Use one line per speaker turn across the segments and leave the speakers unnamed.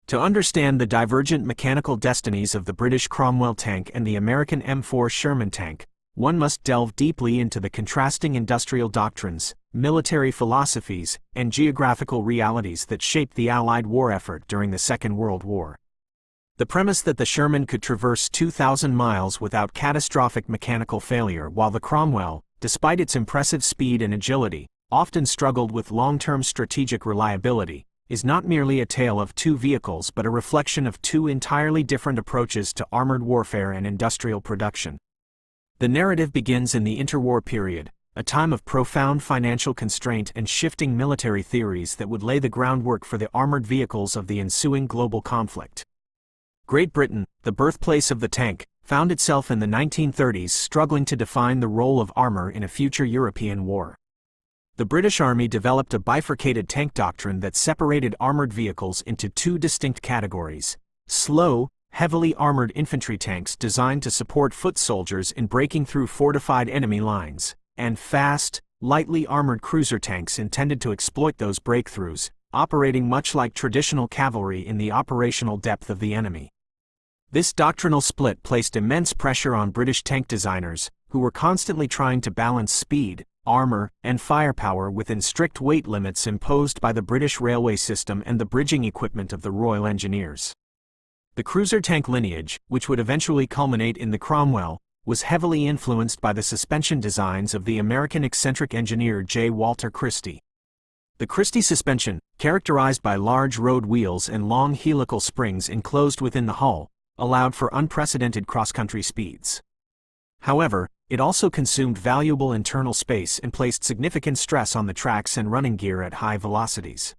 To understand the divergent mechanical destinies of the British Cromwell tank and the American M4 Sherman tank, one must delve deeply into the contrasting industrial doctrines, military philosophies, and geographical realities that shaped the Allied war effort during the Second World War. The premise that the Sherman could traverse 2,000 miles without catastrophic mechanical failure, while the Cromwell, despite its impressive speed and agility, often struggled with long-term strategic reliability, is not merely a tale of two vehicles but a reflection of two entirely different approaches to armored warfare and industrial production. The narrative begins in the interwar period, a time of profound financial constraint and shifting military theories that would lay the groundwork for the armored vehicles of the ensuing global conflict. Great Britain, the birthplace of the tank, found itself in the 1930s struggling to define the role of armor in a future European war. The British Army developed a bifurcated tank doctrine that separated armored vehicles into two distinct categories: slow, heavily armored infantry tanks designed to support foot soldiers in breaking through fortified enemy lines, and fast, lightly armored cruiser tanks intended to exploit those breakthroughs, operating much like traditional cavalry in the operational depth of the enemy. This doctrinal split placed immense pressure on British tank designers, who were constantly trying to balance speed, armor, and firepower within strict weight limits imposed by the British railway system and the bridging equipment of the Royal Engineers. The cruiser tank lineage, which would eventually culminate in the Cromwell, was heavily influenced by the suspension designs of the American eccentric engineer J. Walter Christie. The Christie suspension, characterized by large road wheels and long helical springs enclosed within the hull, allowed for unprecedented cross-country speeds. However, it also consumed valuable internal space and placed significant stress on the tracks and running gear at high velocities.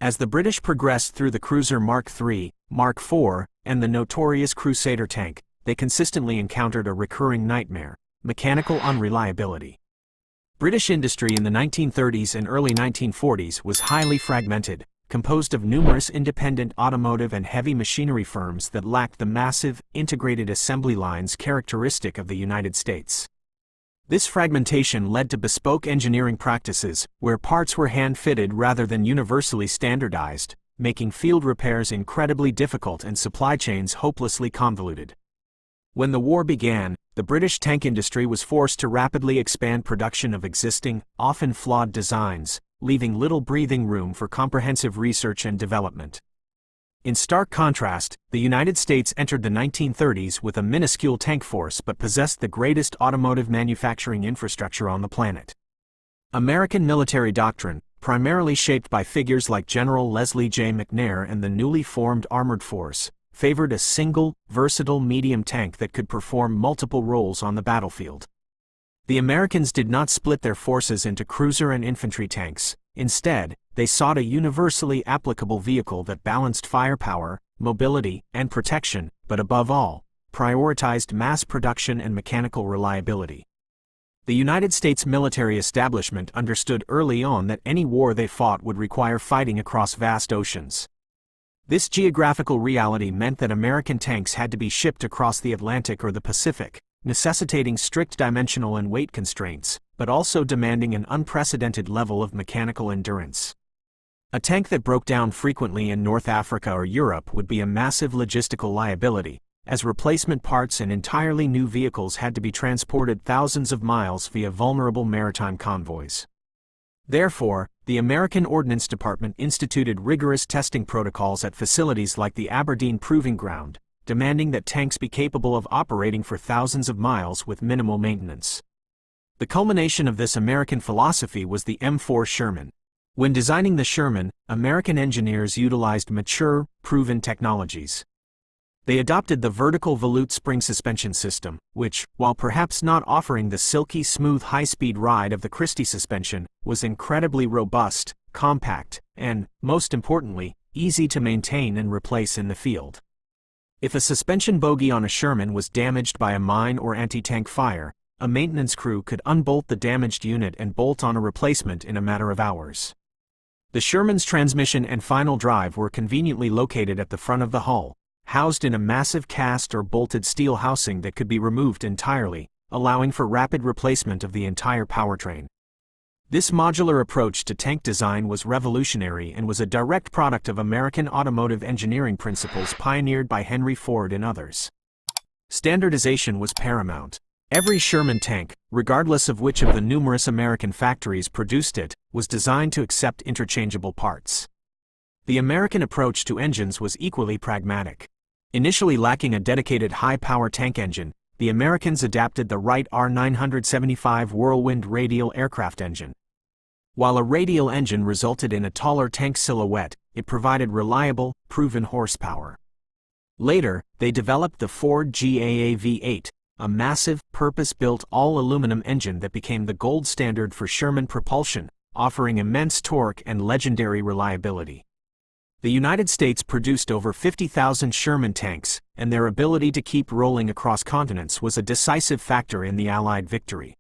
As the British progressed through the cruiser Mark III, Mark IV, and the notorious Crusader tank, they consistently encountered a recurring nightmare: mechanical unreliability. British industry in the 1930s and early 1940s was highly fragmented, composed of numerous independent automotive and heavy machinery firms that lacked the massive, integrated assembly lines characteristic of the United States. This fragmentation led to bespoke engineering practices, where parts were hand-fitted rather than universally standardized, making field repairs incredibly difficult and supply chains hopelessly convoluted. When the war began, the British tank industry was forced to rapidly expand production of existing, often flawed designs, leaving little breathing room for comprehensive research and development. In stark contrast, the United States entered the 1930s with a minuscule tank force but possessed the greatest automotive manufacturing infrastructure on the planet. American military doctrine, primarily shaped by figures like General Leslie J. McNair and the newly formed Armored Force, favored a single, versatile medium tank that could perform multiple roles on the battlefield. The Americans did not split their forces into cruiser and infantry tanks. Instead, they sought a universally applicable vehicle that balanced firepower, mobility, and protection, but above all, prioritized mass production and mechanical reliability. The United States military establishment understood early on that any war they fought would require fighting across vast oceans. This geographical reality meant that American tanks had to be shipped across the Atlantic or the Pacific, necessitating strict dimensional and weight constraints, but also demanding an unprecedented level of mechanical endurance. A tank that broke down frequently in North Africa or Europe would be a massive logistical liability, as replacement parts and entirely new vehicles had to be transported thousands of miles via vulnerable maritime convoys. Therefore, the American Ordnance Department instituted rigorous testing protocols at facilities like the Aberdeen Proving Ground, demanding that tanks be capable of operating for thousands of miles with minimal maintenance. The culmination of this American philosophy was the M4 Sherman. When designing the Sherman, American engineers utilized mature, proven technologies. They adopted the vertical volute spring suspension system, which, while perhaps not offering the silky smooth high-speed ride of the Christie suspension, was incredibly robust, compact, and, most importantly, easy to maintain and replace in the field. If a suspension bogie on a Sherman was damaged by a mine or anti-tank fire, a maintenance crew could unbolt the damaged unit and bolt on a replacement in a matter of hours. The Sherman's transmission and final drive were conveniently located at the front of the hull, housed in a massive cast or bolted steel housing that could be removed entirely, allowing for rapid replacement of the entire powertrain. This modular approach to tank design was revolutionary and was a direct product of American automotive engineering principles pioneered by Henry Ford and others. Standardization was paramount. Every Sherman tank, regardless of which of the numerous American factories produced it, was designed to accept interchangeable parts. The American approach to engines was equally pragmatic. Initially lacking a dedicated high-power tank engine, the Americans adapted the Wright R975 Whirlwind radial aircraft engine. While a radial engine resulted in a taller tank silhouette, it provided reliable, proven horsepower. Later, they developed the Ford GAA V8, a massive, purpose-built all-aluminum engine that became the gold standard for Sherman propulsion, offering immense torque and legendary reliability. The United States produced over 50,000 Sherman tanks, and their ability to keep rolling across continents was a decisive factor in the Allied victory.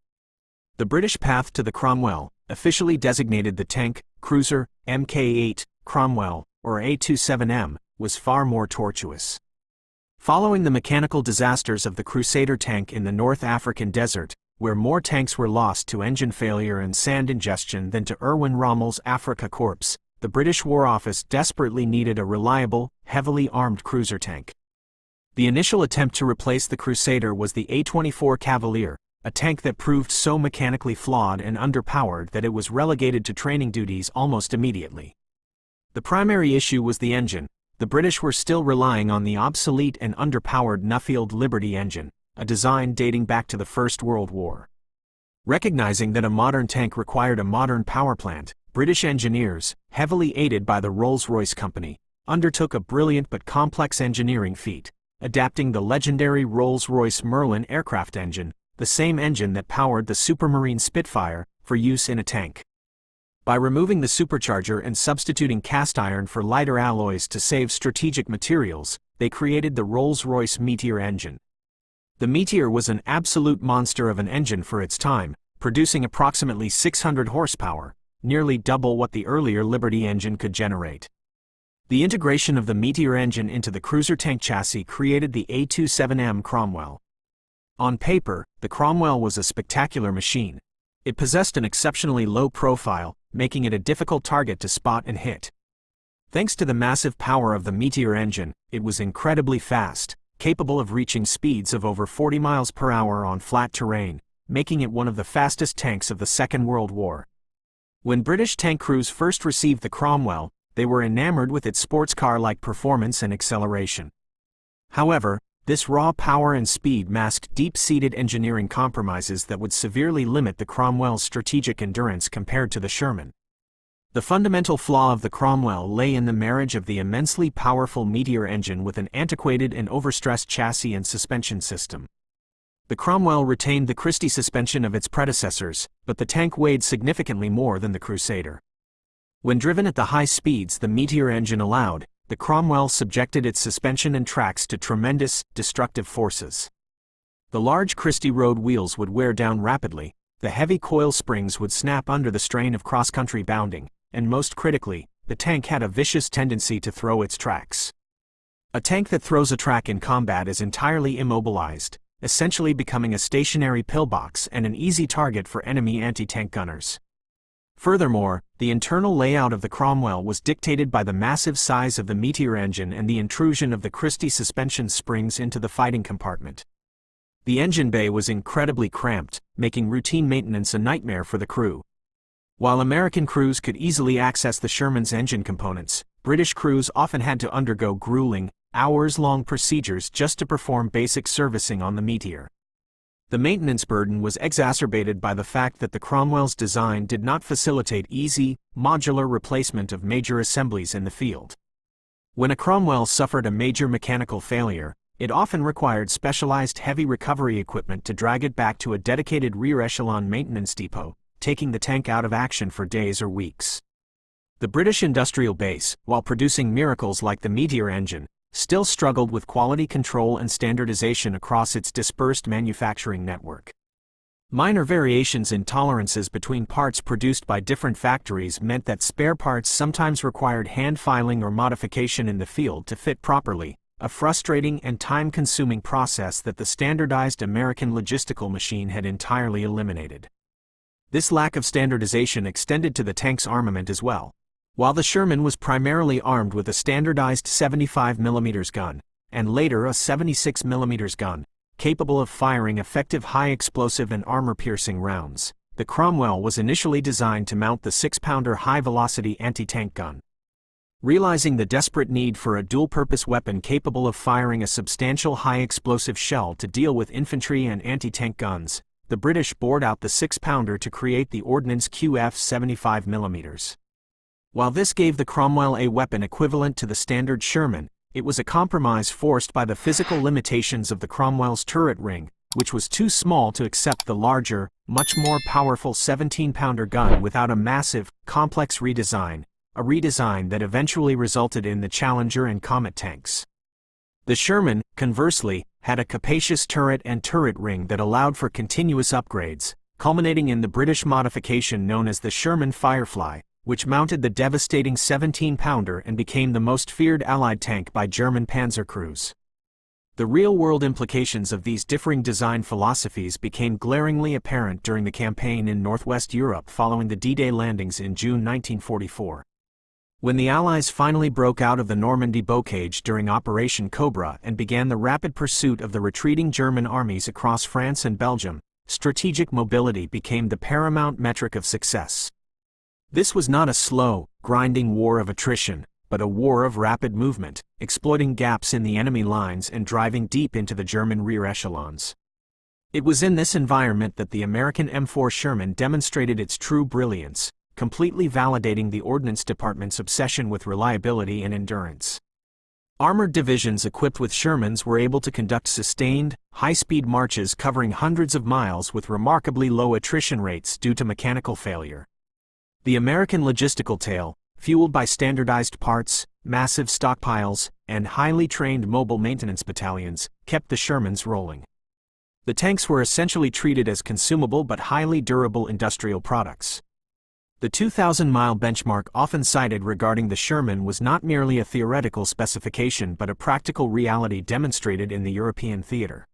The British path to the Cromwell, officially designated the tank, cruiser, Mk8, Cromwell, or A27M, was far more tortuous. Following the mechanical disasters of the Crusader tank in the North African desert, where more tanks were lost to engine failure and sand ingestion than to Erwin Rommel's Afrika Korps, the British War Office desperately needed a reliable, heavily armed cruiser tank. The initial attempt to replace the Crusader was the A-24 Cavalier, a tank that proved so mechanically flawed and underpowered that it was relegated to training duties almost immediately. The primary issue was the engine. The British were still relying on the obsolete and underpowered Nuffield Liberty engine, a design dating back to the First World War. Recognizing that a modern tank required a modern power plant, British engineers, heavily aided by the Rolls-Royce Company, undertook a brilliant but complex engineering feat, adapting the legendary Rolls-Royce Merlin aircraft engine, the same engine that powered the Supermarine Spitfire, for use in a tank. By removing the supercharger and substituting cast iron for lighter alloys to save strategic materials, they created the Rolls-Royce Meteor engine. The Meteor was an absolute monster of an engine for its time, producing approximately 600 horsepower, nearly double what the earlier Liberty engine could generate. The integration of the Meteor engine into the cruiser tank chassis created the A27M Cromwell. On paper, the Cromwell was a spectacular machine. It possessed an exceptionally low profile, making it a difficult target to spot and hit. Thanks to the massive power of the Meteor engine, it was incredibly fast, capable of reaching speeds of over 40 miles per hour on flat terrain, making it one of the fastest tanks of the Second World War. When British tank crews first received the Cromwell, they were enamored with its sports car-like performance and acceleration. However, this raw power and speed masked deep-seated engineering compromises that would severely limit the Cromwell's strategic endurance compared to the Sherman. The fundamental flaw of the Cromwell lay in the marriage of the immensely powerful Meteor engine with an antiquated and overstressed chassis and suspension system. The Cromwell retained the Christie suspension of its predecessors, but the tank weighed significantly more than the Crusader. When driven at the high speeds the Meteor engine allowed, the Cromwell subjected its suspension and tracks to tremendous, destructive forces. The large Christie road wheels would wear down rapidly, the heavy coil springs would snap under the strain of cross-country bounding, and most critically, the tank had a vicious tendency to throw its tracks. A tank that throws a track in combat is entirely immobilized, essentially becoming a stationary pillbox and an easy target for enemy anti-tank gunners. Furthermore, the internal layout of the Cromwell was dictated by the massive size of the Meteor engine and the intrusion of the Christie suspension springs into the fighting compartment. The engine bay was incredibly cramped, making routine maintenance a nightmare for the crew. While American crews could easily access the Sherman's engine components, British crews often had to undergo grueling, hours-long procedures just to perform basic servicing on the Meteor. The maintenance burden was exacerbated by the fact that the Cromwell's design did not facilitate easy, modular replacement of major assemblies in the field. When a Cromwell suffered a major mechanical failure, it often required specialized heavy recovery equipment to drag it back to a dedicated rear echelon maintenance depot, taking the tank out of action for days or weeks. The British industrial base, while producing miracles like the Meteor engine, still struggled with quality control and standardization across its dispersed manufacturing network. Minor variations in tolerances between parts produced by different factories meant that spare parts sometimes required hand filing or modification in the field to fit properly, a frustrating and time-consuming process that the standardized American logistical machine had entirely eliminated. This lack of standardization extended to the tank's armament as well. While the Sherman was primarily armed with a standardized 75mm gun, and later a 76mm gun, capable of firing effective high-explosive and armor-piercing rounds, the Cromwell was initially designed to mount the 6-pounder high-velocity anti-tank gun. Realizing the desperate need for a dual-purpose weapon capable of firing a substantial high-explosive shell to deal with infantry and anti-tank guns, the British bored out the 6-pounder to create the Ordnance QF 75mm. While this gave the Cromwell a weapon equivalent to the standard Sherman, it was a compromise forced by the physical limitations of the Cromwell's turret ring, which was too small to accept the larger, much more powerful 17-pounder gun without a massive, complex redesign, a redesign that eventually resulted in the Challenger and Comet tanks. The Sherman, conversely, had a capacious turret and turret ring that allowed for continuous upgrades, culminating in the British modification known as the Sherman Firefly, which mounted the devastating 17-pounder and became the most feared Allied tank by German panzer crews. The real-world implications of these differing design philosophies became glaringly apparent during the campaign in Northwest Europe following the D-Day landings in June 1944. When the Allies finally broke out of the Normandy bocage during Operation Cobra and began the rapid pursuit of the retreating German armies across France and Belgium, strategic mobility became the paramount metric of success. This was not a slow, grinding war of attrition, but a war of rapid movement, exploiting gaps in the enemy lines and driving deep into the German rear echelons. It was in this environment that the American M4 Sherman demonstrated its true brilliance, completely validating the Ordnance Department's obsession with reliability and endurance. Armored divisions equipped with Shermans were able to conduct sustained, high-speed marches covering hundreds of miles with remarkably low attrition rates due to mechanical failure. The American logistical tail, fueled by standardized parts, massive stockpiles, and highly trained mobile maintenance battalions, kept the Shermans rolling. The tanks were essentially treated as consumable but highly durable industrial products. The 2,000-mile benchmark often cited regarding the Sherman was not merely a theoretical specification but a practical reality demonstrated in the European theater.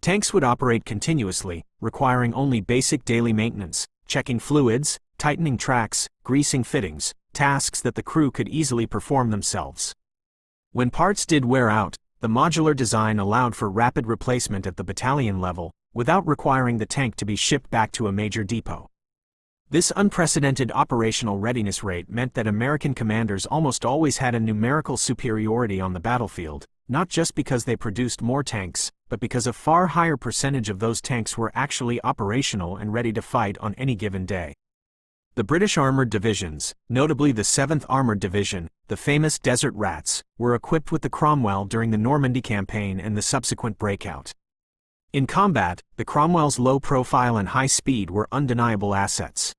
Tanks would operate continuously, requiring only basic daily maintenance, checking fluids, tightening tracks, greasing fittings, tasks that the crew could easily perform themselves. When parts did wear out, the modular design allowed for rapid replacement at the battalion level, without requiring the tank to be shipped back to a major depot. This unprecedented operational readiness rate meant that American commanders almost always had a numerical superiority on the battlefield, not just because they produced more tanks, but because a far higher percentage of those tanks were actually operational and ready to fight on any given day. The British armored divisions, notably the 7th Armored Division, the famous Desert Rats, were equipped with the Cromwell during the Normandy campaign and the subsequent breakout. In combat, the Cromwell's low profile and high speed were undeniable assets.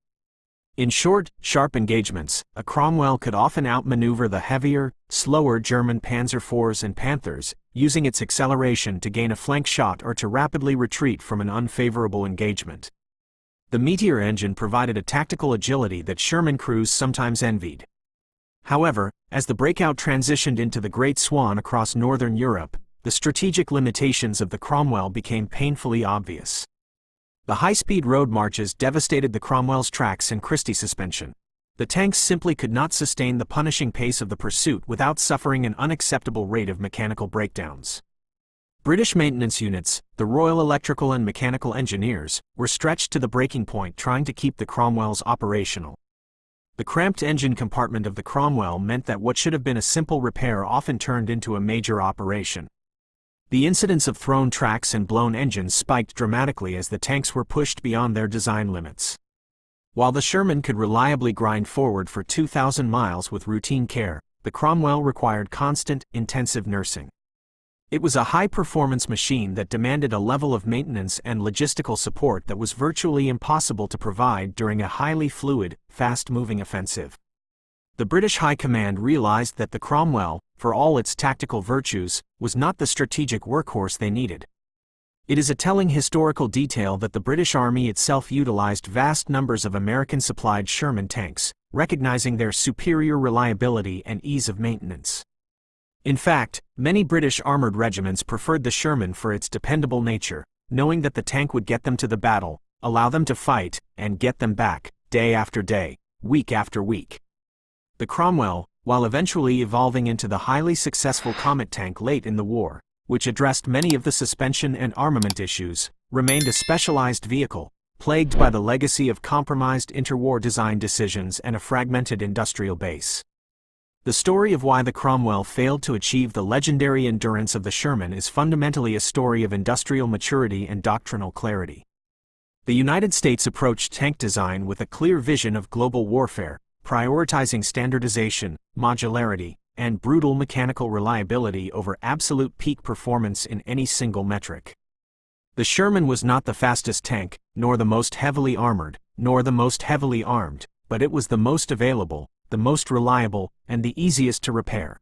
In short, sharp engagements, a Cromwell could often outmaneuver the heavier, slower German Panzer IVs and Panthers, using its acceleration to gain a flank shot or to rapidly retreat from an unfavorable engagement. The Meteor engine provided a tactical agility that Sherman crews sometimes envied. However, as the breakout transitioned into the Great Swan across northern Europe, the strategic limitations of the Cromwell became painfully obvious. The high-speed road marches devastated the Cromwell's tracks and Christie suspension. The tanks simply could not sustain the punishing pace of the pursuit without suffering an unacceptable rate of mechanical breakdowns. British maintenance units, the Royal Electrical and Mechanical Engineers, were stretched to the breaking point trying to keep the Cromwells operational. The cramped engine compartment of the Cromwell meant that what should have been a simple repair often turned into a major operation. The incidence of thrown tracks and blown engines spiked dramatically as the tanks were pushed beyond their design limits. While the Sherman could reliably grind forward for 2,000 miles with routine care, the Cromwell required constant, intensive nursing. It was a high-performance machine that demanded a level of maintenance and logistical support that was virtually impossible to provide during a highly fluid, fast-moving offensive. The British High Command realized that the Cromwell, for all its tactical virtues, was not the strategic workhorse they needed. It is a telling historical detail that the British Army itself utilized vast numbers of American-supplied Sherman tanks, recognizing their superior reliability and ease of maintenance. In fact, many British armored regiments preferred the Sherman for its dependable nature, knowing that the tank would get them to the battle, allow them to fight, and get them back, day after day, week after week. The Cromwell, while eventually evolving into the highly successful Comet tank late in the war, which addressed many of the suspension and armament issues, remained a specialized vehicle, plagued by the legacy of compromised interwar design decisions and a fragmented industrial base. The story of why the Cromwell failed to achieve the legendary endurance of the Sherman is fundamentally a story of industrial maturity and doctrinal clarity. The United States approached tank design with a clear vision of global warfare, prioritizing standardization, modularity, and brutal mechanical reliability over absolute peak performance in any single metric. The Sherman was not the fastest tank, nor the most heavily armored, nor the most heavily armed, but it was the most available, the most reliable, and the easiest to repair.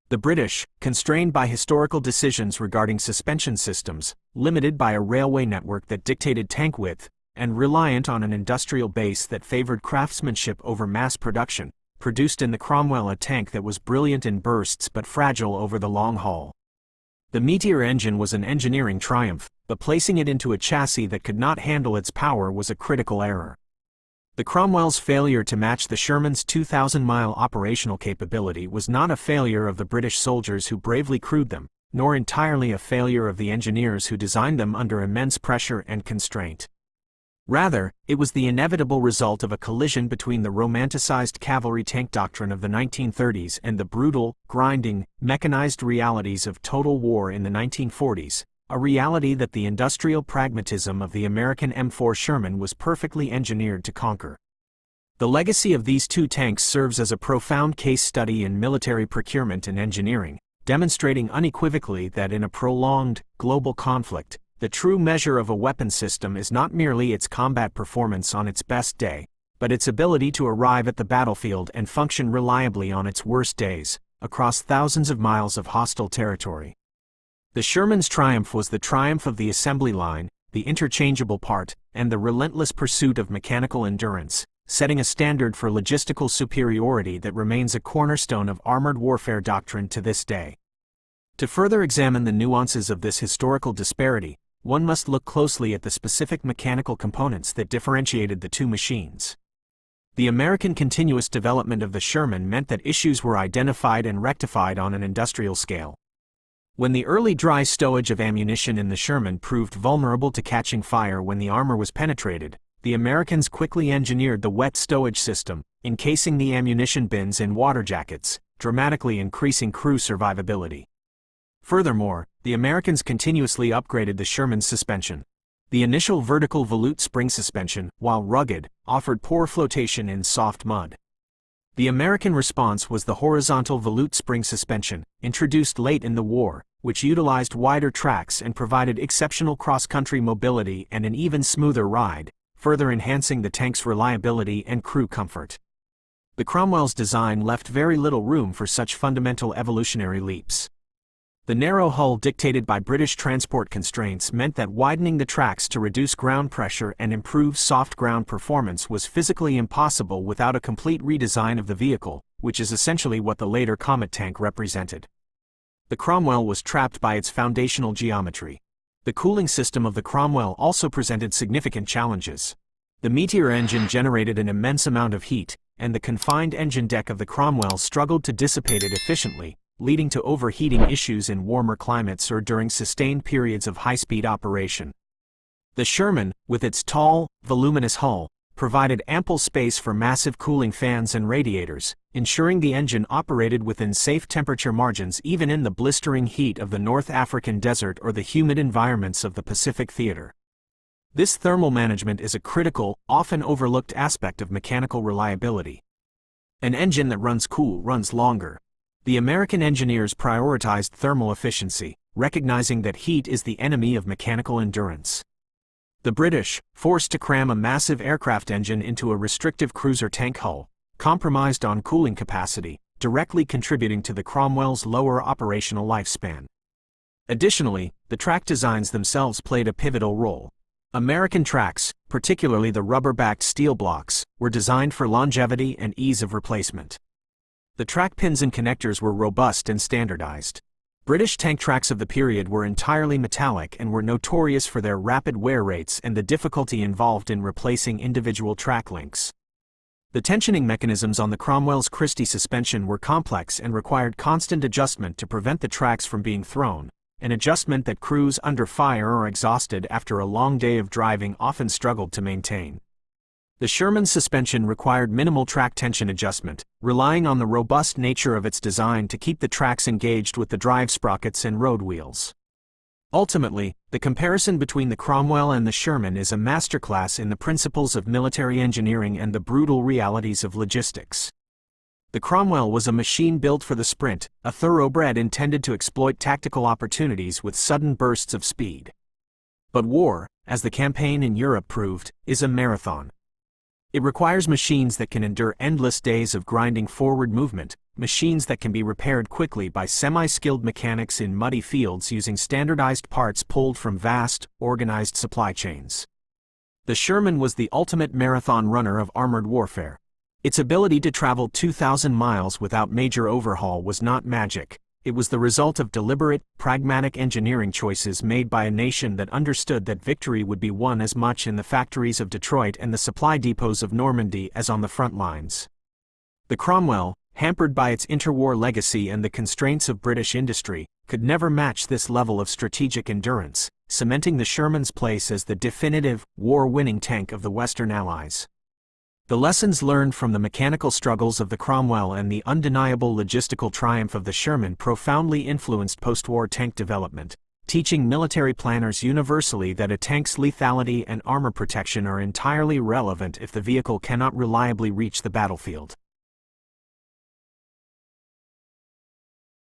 The British, constrained by historical decisions regarding suspension systems, limited by a railway network that dictated tank width, and reliant on an industrial base that favored craftsmanship over mass production, produced in the Cromwell a tank that was brilliant in bursts but fragile over the long haul. The Meteor engine was an engineering triumph, but placing it into a chassis that could not handle its power was a critical error. The Cromwell's failure to match the Sherman's 2,000-mile operational capability was not a failure of the British soldiers who bravely crewed them, nor entirely a failure of the engineers who designed them under immense pressure and constraint. Rather, it was the inevitable result of a collision between the romanticized cavalry tank doctrine of the 1930s and the brutal, grinding, mechanized realities of total war in the 1940s, a reality that the industrial pragmatism of the American M4 Sherman was perfectly engineered to conquer. The legacy of these two tanks serves as a profound case study in military procurement and engineering, demonstrating unequivocally that in a prolonged, global conflict, the true measure of a weapon system is not merely its combat performance on its best day, but its ability to arrive at the battlefield and function reliably on its worst days, across thousands of miles of hostile territory. The Sherman's triumph was the triumph of the assembly line, the interchangeable part, and the relentless pursuit of mechanical endurance, setting a standard for logistical superiority that remains a cornerstone of armored warfare doctrine to this day. To further examine the nuances of this historical disparity, one must look closely at the specific mechanical components that differentiated the two machines. The American continuous development of the Sherman meant that issues were identified and rectified on an industrial scale. When the early dry stowage of ammunition in the Sherman proved vulnerable to catching fire when the armor was penetrated, the Americans quickly engineered the wet stowage system, encasing the ammunition bins in water jackets, dramatically increasing crew survivability. Furthermore, the Americans continuously upgraded the Sherman's suspension. The initial vertical volute spring suspension, while rugged, offered poor flotation in soft mud. The American response was the horizontal volute spring suspension, introduced late in the war, which utilized wider tracks and provided exceptional cross-country mobility and an even smoother ride, further enhancing the tank's reliability and crew comfort. The Cromwell's design left very little room for such fundamental evolutionary leaps. The narrow hull dictated by British transport constraints meant that widening the tracks to reduce ground pressure and improve soft ground performance was physically impossible without a complete redesign of the vehicle, which is essentially what the later Comet tank represented. The Cromwell was trapped by its foundational geometry. The cooling system of the Cromwell also presented significant challenges. The Meteor engine generated an immense amount of heat, and the confined engine deck of the Cromwell struggled to dissipate it efficiently, leading to overheating issues in warmer climates or during sustained periods of high-speed operation. The Sherman, with its tall, voluminous hull, provided ample space for massive cooling fans and radiators, ensuring the engine operated within safe temperature margins even in the blistering heat of the North African desert or the humid environments of the Pacific Theater. This thermal management is a critical, often overlooked aspect of mechanical reliability. An engine that runs cool runs longer. The American engineers prioritized thermal efficiency, recognizing that heat is the enemy of mechanical endurance. The British, forced to cram a massive aircraft engine into a restrictive cruiser tank hull, compromised on cooling capacity, directly contributing to the Cromwell's lower operational lifespan. Additionally, the track designs themselves played a pivotal role. American tracks, particularly the rubber-backed steel blocks, were designed for longevity and ease of replacement. The track pins and connectors were robust and standardized. British tank tracks of the period were entirely metallic and were notorious for their rapid wear rates and the difficulty involved in replacing individual track links. The tensioning mechanisms on the Cromwell's Christie suspension were complex and required constant adjustment to prevent the tracks from being thrown, an adjustment that crews under fire or exhausted after a long day of driving often struggled to maintain. The Sherman's suspension required minimal track tension adjustment, relying on the robust nature of its design to keep the tracks engaged with the drive sprockets and road wheels. Ultimately, the comparison between the Cromwell and the Sherman is a masterclass in the principles of military engineering and the brutal realities of logistics. The Cromwell was a machine built for the sprint, a thoroughbred intended to exploit tactical opportunities with sudden bursts of speed. But war, as the campaign in Europe proved, is a marathon. It requires machines that can endure endless days of grinding forward movement, machines that can be repaired quickly by semi-skilled mechanics in muddy fields using standardized parts pulled from vast, organized supply chains. The Sherman was the ultimate marathon runner of armored warfare. Its ability to travel 2,000 miles without major overhaul was not magic. It was the result of deliberate, pragmatic engineering choices made by a nation that understood that victory would be won as much in the factories of Detroit and the supply depots of Normandy as on the front lines. The Cromwell, hampered by its interwar legacy and the constraints of British industry, could never match this level of strategic endurance, cementing the Sherman's place as the definitive, war-winning tank of the Western Allies. The lessons learned from the mechanical struggles of the Cromwell and the undeniable logistical triumph of the Sherman profoundly influenced post-war tank development, teaching military planners universally that a tank's lethality and armor protection are entirely irrelevant if the vehicle cannot reliably reach the battlefield.